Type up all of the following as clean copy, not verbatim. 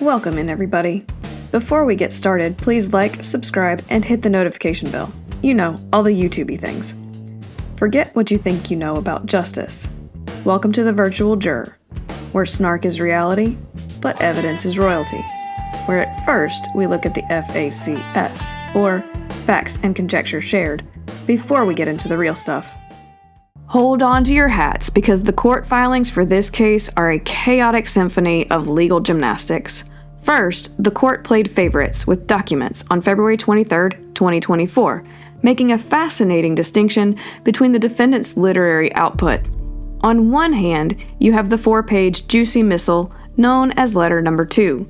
Welcome in, everybody. Before we get started, please like, subscribe, and hit the notification bell. You know, all the YouTubey things. Forget what you think you know about justice. Welcome to the Virtual Juror, where snark is reality, but evidence is royalty. Where at first we look at the FACS, or Facts and Conjecture Shared, before we get into the real stuff. Hold on to your hats, because the court filings for this case are a chaotic symphony of legal gymnastics. First, the court played favorites with documents on February 23, 2024, making a fascinating distinction between the defendant's literary output. On one hand, you have the 4-page juicy missile known as Letter Number 2.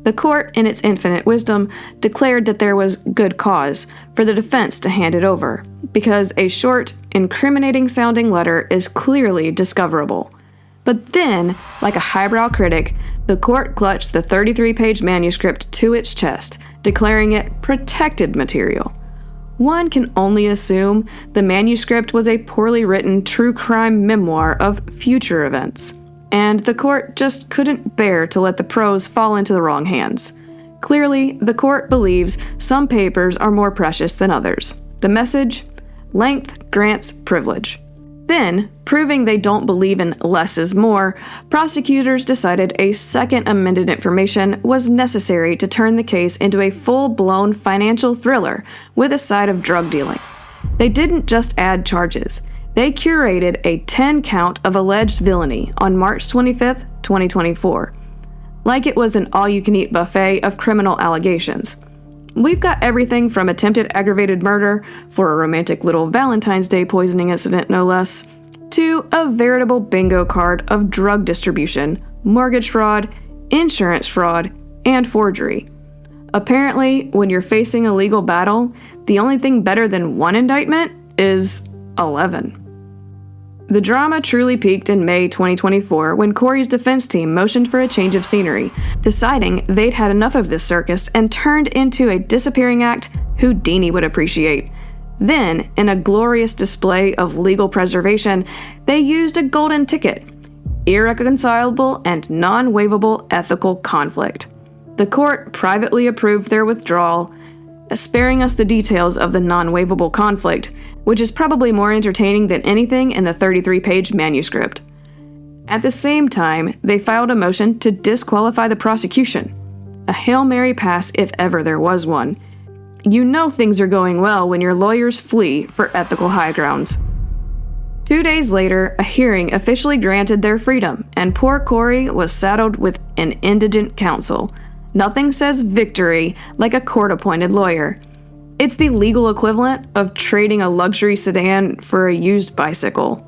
The court, in its infinite wisdom, declared that there was good cause for the defense to hand it over, because a short, incriminating-sounding letter is clearly discoverable. But then, like a highbrow critic, the court clutched the 33-page manuscript to its chest, declaring it protected material. One can only assume the manuscript was a poorly written true crime memoir of future events, and the court just couldn't bear to let the prose fall into the wrong hands. Clearly, the court believes some papers are more precious than others. The message? Length grants privilege. Then, proving they don't believe in less is more, prosecutors decided a second amended information was necessary to turn the case into a full-blown financial thriller with a side of drug dealing. They didn't just add charges. They curated a 10-count of alleged villainy on March 25, 2024. Like it was an all-you-can-eat buffet of criminal allegations. We've got everything from attempted aggravated murder for a romantic little Valentine's Day poisoning incident, no less, to a veritable bingo card of drug distribution, mortgage fraud, insurance fraud, and forgery. Apparently, when you're facing a legal battle, the only thing better than one indictment is 11. The drama truly peaked in May 2024 when Corey's defense team motioned for a change of scenery, deciding they'd had enough of this circus and turned into a disappearing act Houdini would appreciate. Then, in a glorious display of legal preservation, they used a golden ticket: irreconcilable and non-waivable ethical conflict. The court privately approved their withdrawal, sparing us the details of the non-waivable conflict, which is probably more entertaining than anything in the 33-page manuscript. At the same time, they filed a motion to disqualify the prosecution. A Hail Mary pass if ever there was one. You know things are going well when your lawyers flee for ethical high grounds. 2 days later, a hearing officially granted their freedom, and poor Corey was saddled with an indigent counsel. Nothing says victory like a court-appointed lawyer. It's the legal equivalent of trading a luxury sedan for a used bicycle.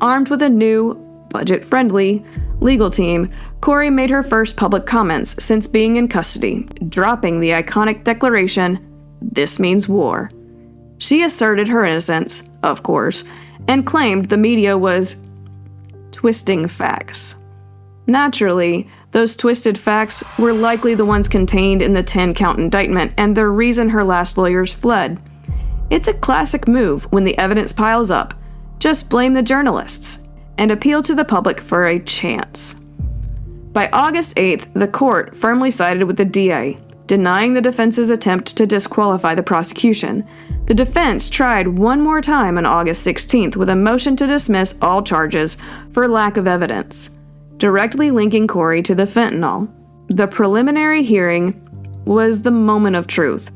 Armed with a new, budget-friendly, legal team, Corey made her first public comments since being in custody, dropping the iconic declaration, "This means war." She asserted her innocence, of course, and claimed the media was twisting facts. Naturally, those twisted facts were likely the ones contained in the 10-count indictment and the reason her last lawyers fled. It's a classic move when the evidence piles up. Just blame the journalists and appeal to the public for a chance. By August 8th, the court firmly sided with the DA, denying the defense's attempt to disqualify the prosecution. The defense tried one more time on August 16th with a motion to dismiss all charges for lack of evidence, directly linking Corey to the fentanyl. The preliminary hearing was the moment of truth.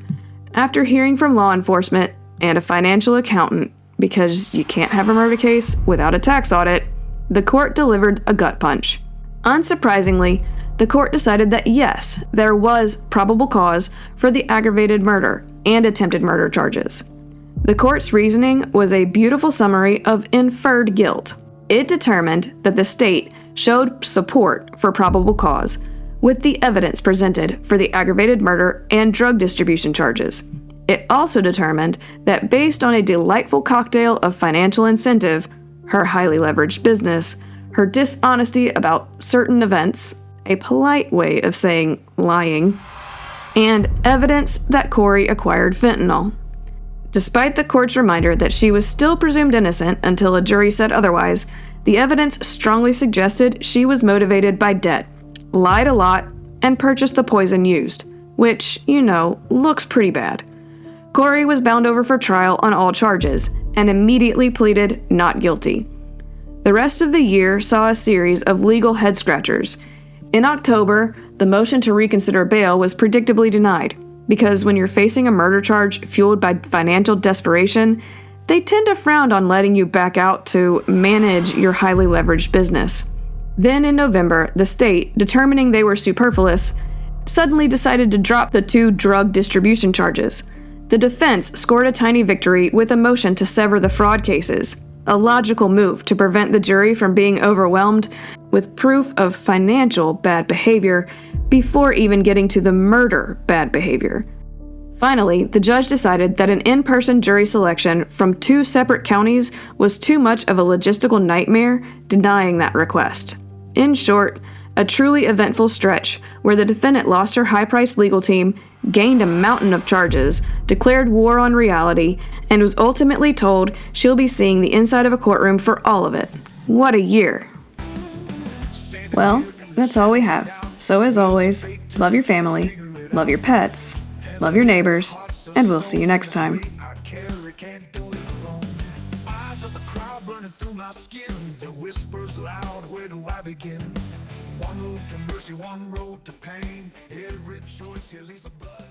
After hearing from law enforcement and a financial accountant, because you can't have a murder case without a tax audit, the court delivered a gut punch. Unsurprisingly, the court decided that yes, there was probable cause for the aggravated murder and attempted murder charges. The court's reasoning was a beautiful summary of inferred guilt. It determined that the state showed support for probable cause, with the evidence presented for the aggravated murder and drug distribution charges. It also determined that based on a delightful cocktail of financial incentive, her highly leveraged business, her dishonesty about certain events, a polite way of saying lying, and evidence that Corey acquired fentanyl. Despite the court's reminder that she was still presumed innocent until a jury said otherwise, the evidence strongly suggested she was motivated by debt, lied a lot, and purchased the poison used, which, looks pretty bad. Corey was bound over for trial on all charges and immediately pleaded not guilty. The rest of the year saw a series of legal head-scratchers. In October, the motion to reconsider bail was predictably denied, because when you're facing a murder charge fueled by financial desperation, they tend to frown on letting you back out to manage your highly leveraged business. Then in November, the state, determining they were superfluous, suddenly decided to drop the 2 drug distribution charges. The defense scored a tiny victory with a motion to sever the fraud cases, a logical move to prevent the jury from being overwhelmed with proof of financial bad behavior before even getting to the murder bad behavior. Finally, the judge decided that an in-person jury selection from 2 separate counties was too much of a logistical nightmare, denying that request. In short, a truly eventful stretch where the defendant lost her high-priced legal team, gained a mountain of charges, declared war on reality, and was ultimately told she'll be seeing the inside of a courtroom for all of it. What a year. Well, that's all we have. So as always, love your family, love your pets, love your neighbors, and we'll see you next time. One road to mercy, one road to pain. Every choice here leaves a blood.